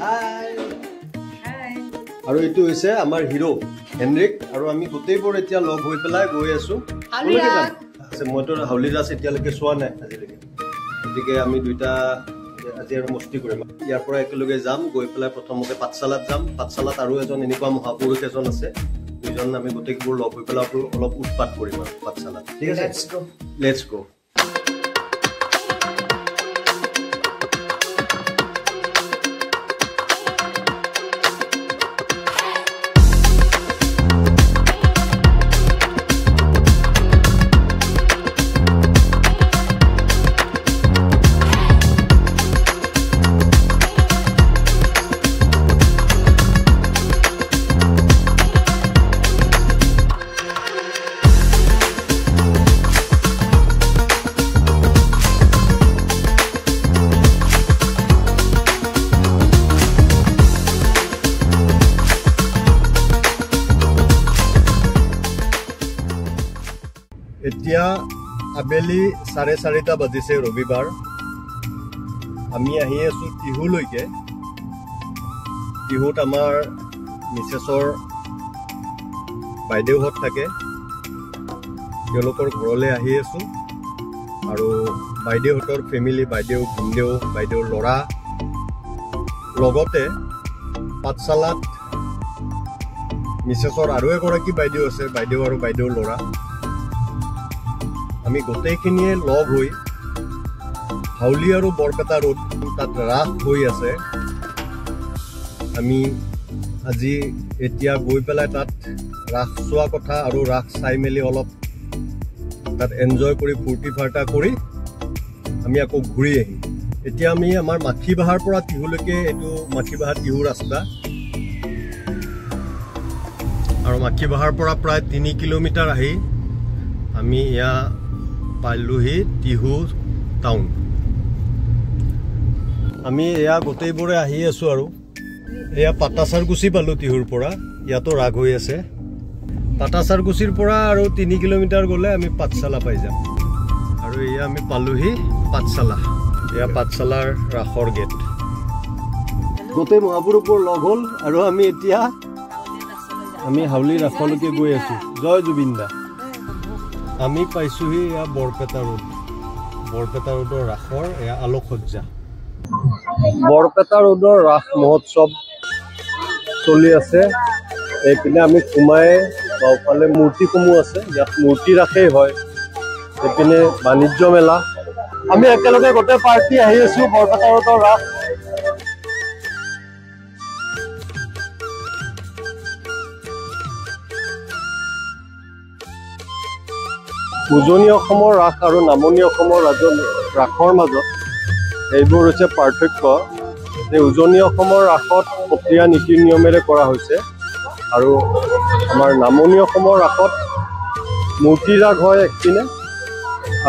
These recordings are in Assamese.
হাই আৰু এইটো হৈছে আমাৰ হিৰো হেনৰিক আৰু আমি গোটেইবোৰ এতিয়া লগ হৈ পেলাই গৈ আছো মইতো হাউলিৰাজ এতিয়ালৈকে চোৱা নাই আজিলৈকে গতিকে আমি দুইটা আজি আৰু মস্তি কৰিম ইয়াৰ পৰা একেলগে যাম গৈ পেলাই প্ৰথমতে পাঠশালাত যাম পাঠশালাত আৰু এজন এনেকুৱা মহাপুৰুষ এজন আছে দুজন আমি গোটেইবোৰ লগ হৈ পেলাই অলপ উৎপাত কৰিম আৰু পাঠশালাত ঠিক আছে লেটস গো এতিয়া আবেলি 4:30 বাজিছে ৰবিবাৰ আমি আহি আছো টিহুলৈকে টিহুত আমাৰ মিছেছৰ বাইদেউহঁত থাকে তেওঁলোকৰ ঘৰলৈ আহি আছো আৰু বাইদেউহঁতৰ ফেমিলি বাইদেউ ভিনদেউ বাইদেউৰ ল'ৰা লগতে পাঠশালাত মিছেছৰ আৰু এগৰাকী বাইদেউ আছে বাইদেউ আৰু বাইদেউৰ ল'ৰা আমি গোটেইখিনিয়ে লগ হৈ হাউলি আৰু বৰপেটা ৰোড তাত ৰাস হৈ আছে আমি আজি এতিয়া গৈ পেলাই তাত ৰাস চোৱা কথা আৰু ৰাস চাই মেলি অলপ তাত এনজয় কৰি ফূৰ্তি ফাৰ্তা কৰি আমি আকৌ ঘূৰি আহিম এতিয়া আমি আমাৰ মাখিবাহাৰ পৰা টিহুলৈকে এইটো মাখিবাহাৰ টিহু ৰাস্তা আৰু মাখিবাহাৰ পৰা প্ৰায় 3 কিলোমিটাৰ আহি আমি ইয়া পাইলোহি টিহু টাউন আমি এয়া গোটেইবোৰে আহি আছো আৰু এয়া পাটাচাৰকুচি পালো টিহুৰ পৰা ইয়াতো ৰাগ হৈ আছে পাটাচাৰকুচিৰ পৰা আৰু 3 কিলোমিটাৰ গ'লে আমি পাঠশালা পাই যাম আৰু এয়া আমি পালোহি পাঠশালা এয়া পাঠশালাৰ ৰাসৰ গেট গোটেই মহাপুৰুষবোৰ লগ হ'ল আৰু আমি এতিয়া আমি হাউলি ৰাসলৈকে গৈ আছো জয় জুবিন্দা আমি পাইছোহি এয়া বৰপেটা ৰোডৰ ৰাসৰ এয়া আলোকসজ্জা বৰপেটা ৰোডৰ ৰাস মহোৎসৱ চলি আছে এইপিনে আমি সোমাই বাওঁফালে মূৰ্তিসমূহ আছে ইয়াত মূৰ্তি ৰাসেই হয় এইপিনে বাণিজ্য মেলা আমি একেলগে গোটেই পাৰ্টি আহি আছো বৰপেটা ৰোডৰ ৰাস উজনি অসমৰ ৰাস আৰু নামনি অসমৰ ৰাসৰ মাজত এইবোৰ হৈছে পাৰ্থক্য যে উজনি অসমৰ ৰাসত সত্ৰীয়া নীতি নিয়মেৰে কৰা হৈছে আৰু আমাৰ নামনি অসমৰ ৰাসত মূৰ্তি ৰাস হয় একপিনে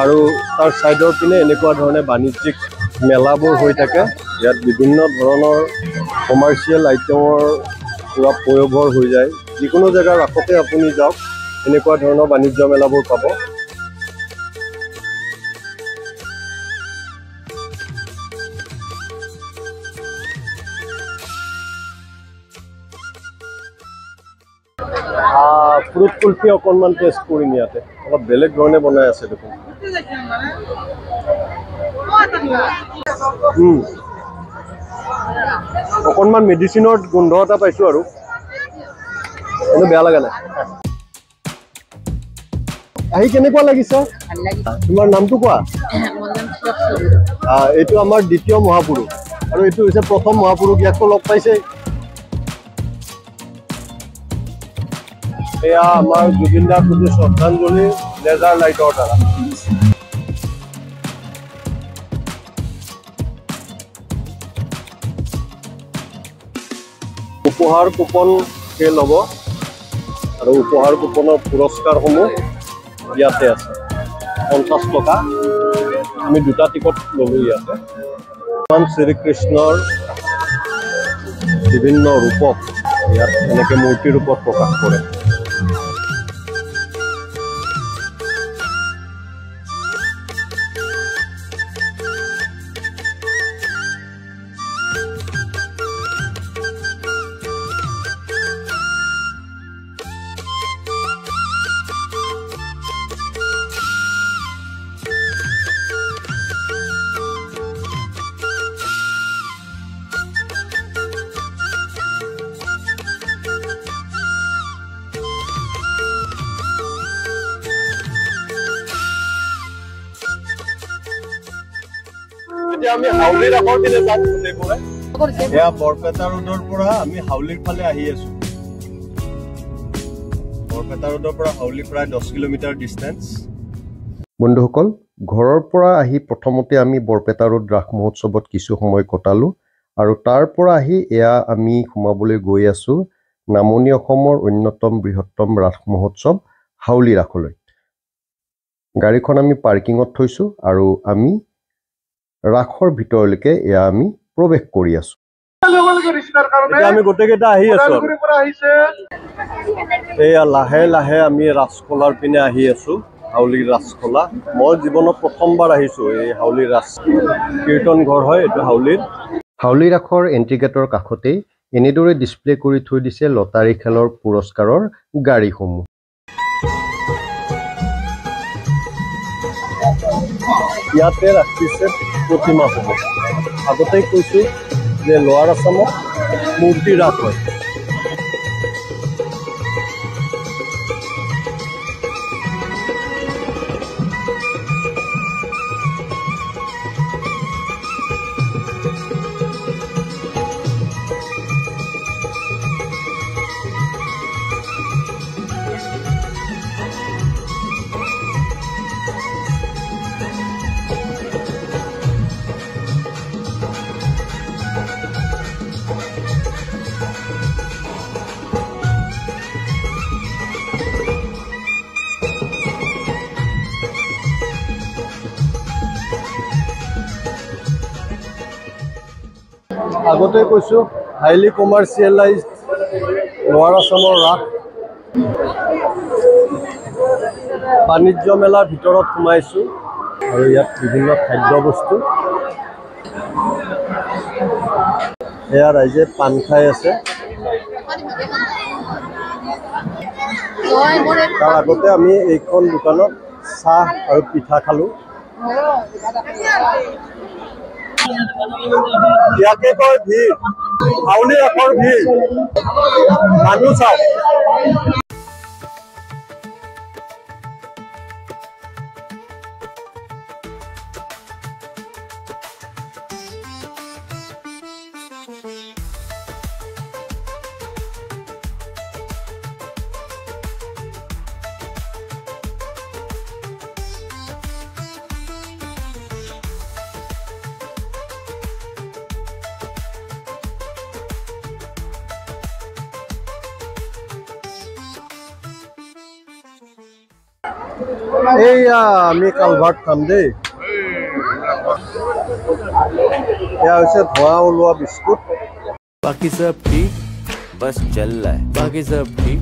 আৰু তাৰ ছাইডৰ পিনে এনেকুৱা ধৰণে বাণিজ্যিক মেলাবোৰ হৈ থাকে ইয়াত বিভিন্ন ধৰণৰ কমাৰ্চিয়েল আইটেমৰ পুৰা প্ৰয়োভৰ হৈ যায় যিকোনো জেগাৰ ৰাসতে আপুনি যাওক এনেকুৱা ধৰণৰ বাণিজ্য মেলাবোৰ পাব ফ্ৰুট কুলফি অকণমান টেষ্ট কৰিম ইয়াতে অলপ বেলেগ ধৰণে বনাই আছে দেখোন অকণমান মেডিচিনৰ গোন্ধ এটা পাইছো আৰু কিন্তু বেয়া লগা নাই আহি কেনেকুৱা লাগিছে তোমাৰ নামটো কোৱা এইটো আমাৰ দ্বিতীয় মহাপুৰুষ আৰু এইটো হৈছে প্ৰথম মহাপুৰুষ ইয়াকতো লগ পাইছে এয়া আমাৰ জুবিনদাৰ প্ৰতি শ্ৰদ্ধাঞ্জলি লেজাৰ লাইটৰ দ্বাৰা উপহাৰ কুপন খেল হ'ব আৰু উপহাৰ কুপনৰ পুৰস্কাৰসমূহ ইয়াতে আছে 50 টকা আমি 2টা টিকট ল'লো ইয়াতে ভগৱান শ্ৰীকৃষ্ণৰ বিভিন্ন ৰূপক ইয়াত এনেকৈ মূৰ্তিৰ ৰূপত প্ৰকাশ কৰে এতিয়া আমি হাউলি ৰাসৰ পিনে যাম গোটেইবোৰে এয়া বৰপেটা ৰোডৰ পৰা আমি হাউলিৰ ফালে আহি আছো বৰপেটা ৰোডৰ পৰা হাউলি প্ৰায় 10 কিলোমিটাৰ ডিষ্টেন্স বন্ধুসকল ঘৰৰ পৰা আহি প্ৰথমতে আমি বৰপেটা ৰোড ৰাস মহোৎসৱত কিছু সময় কটালো আৰু তাৰ পৰা আহি এয়া আমি সোমাবলৈ গৈ আছো নামনি অসমৰ অন্যতম বৃহত্তম ৰাস মহোৎসৱ হাউলি ৰাসলৈ গাড়ীখন আমি পাৰ্কিঙত থৈছো আৰু আমি ৰাসৰ ভিতৰলৈকে এয়া আমি প্ৰৱেশ কৰি আছো এতিয়া আমি গোটেইকেইটা আহি আছো এয়া লাহে লাহে আমি ৰাসকলাৰ পিনে আহি আছো হাউলি ৰাসকলা মই জীৱনত প্ৰথমবাৰ আহিছো এই হাউলি ৰাস কীৰ্তন ঘৰ হয় এইটো হাউলি ৰাসৰ এন্ট্ৰি গেটৰ কাষতেই এনেদৰে ডিসপ্লে কৰি থৈ দিছে লটাৰী খেলৰ পুৰস্কাৰৰ গাড়ীসমূহ ইয়াতে ৰাখিছে প্ৰতিমাসমূহ আগতেই কৈছো যে লোৱাৰ আছামত মূৰ্তি ৰাস হয় আগতে কৈছো হাইলি কমাৰ্চিয়েলাইজড লোৱাৰ আছামৰ ৰাস বাণিজ্য মেলাৰ ভিতৰত সোমাইছো আৰু ইয়াত বিভিন্ন খাদ্য বস্তু এয়া ৰাইজে পান খাই আছে তাৰ আগতে আমি এইখন দোকানত চাহ আৰু পিঠা খালো ইয়াকে কয় ভিৰ হাউলি ৰাসৰ ভিৰ মানুহ চাওক एया আমি কালভাৰ্ট খাম দেই এয়া হৈছে ধোঁৱা ওলোৱা বিস্কুট बाकी सब ठीक बस चल रहा है बाकी सब ठीक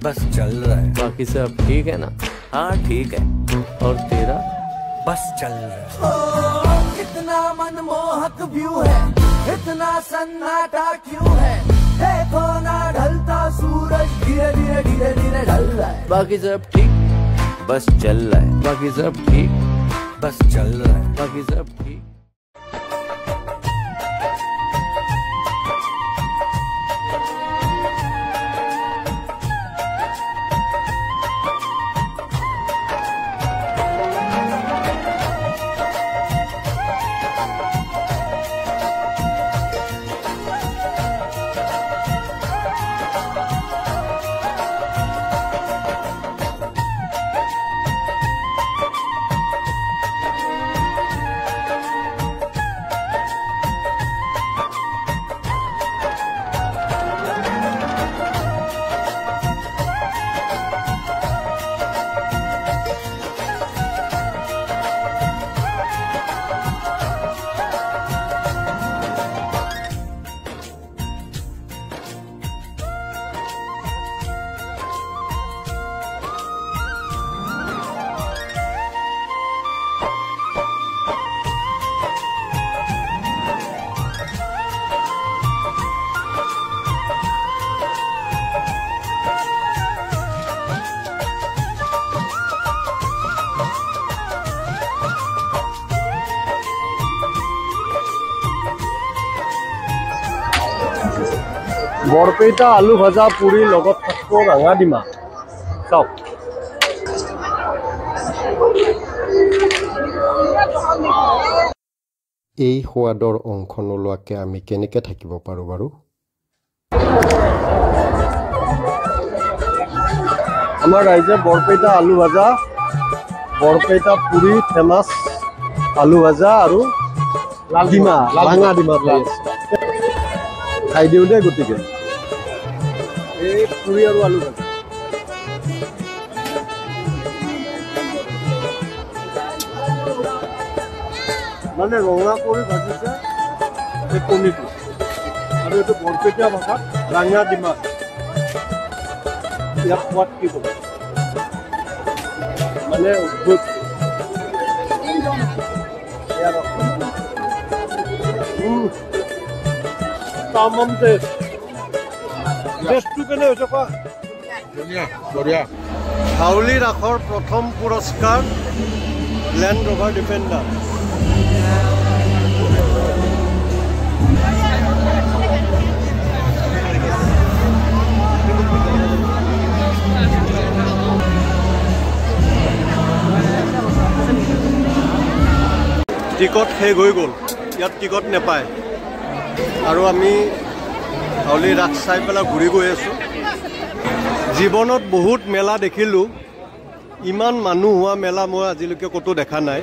बस चल रहा है बाकी सब ठीक है ना हाँ ठीक है और तेरा बस चल रहा है कितना मनमोहक व्यू है इतना सन्नाटा क्यों है देखो ना ढलता सूरज धीरे धीरे धीरे धीरे ढल रहा है बाकी सब ठीक बस चल रहा है बाकी सब ठीक बस चल रहा है बाकी सब ठीक বৰপেটা আলু ভাজা পুৰি লগত থাকিব ৰঙা ডিমা চাওক এই সোৱাদৰ অংশ নোলোৱাকৈ আমি কেনেকৈ থাকিব পাৰোঁ বাৰু? আমাৰ ৰাইজে বৰপেটা আলু ভাজা, বৰপেটা পুৰি ফেমাছ আলু ভাজা আৰু ডিমা, ৰাঙা ডিমা খাই আছে। খাই দিওঁ দেই গতিকে। এই পুৰি আৰু আলু ভাজা মানে ৰঙা কৰি ভাজিছে এই কণীটো, আৰু এইটো বৰপেটীয়া ভাষাত ৰাঙা ডিমা। ইয়াত সোৱাদ কি ক'ব, মানে অদ্ভুত। তামাম টেষ্ট। টেষ্টটো কেনে হৈছে কোৱা? বঢ়িয়া। হাউলি ৰাসৰ প্ৰথম পুৰস্কাৰ লেণ্ড ৰভাৰ ডিফেণ্ডাৰ। টিকট শেষ হৈ গ'ল, ইয়াত টিকট নাপায়। আৰু আমি হাউলি ৰাস চাই পেলাই ঘূৰি গৈ আছোঁ। জীৱনত বহুত মেলা দেখিলোঁ, ইমান মানুহ হোৱা মেলা মই আজিলৈকে ক'তো দেখা নাই।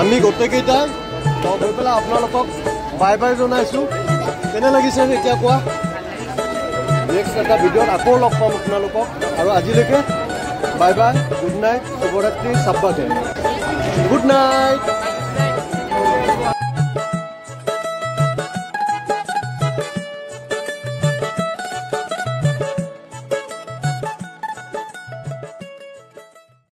আমি গোটেইকেইটাই লগ হৈ পেলাই আপোনালোকক বাই বাই জনাইছোঁ। কেনে লাগিছে এতিয়া কোৱা? নেক্সট এটা ভিডিঅ'ত আকৌ লগ পাম আপোনালোকক। আৰু আজিলৈকে বাই বাই, গুড নাইট, শুভৰাত্ৰি, চাব্বাকে। Good night.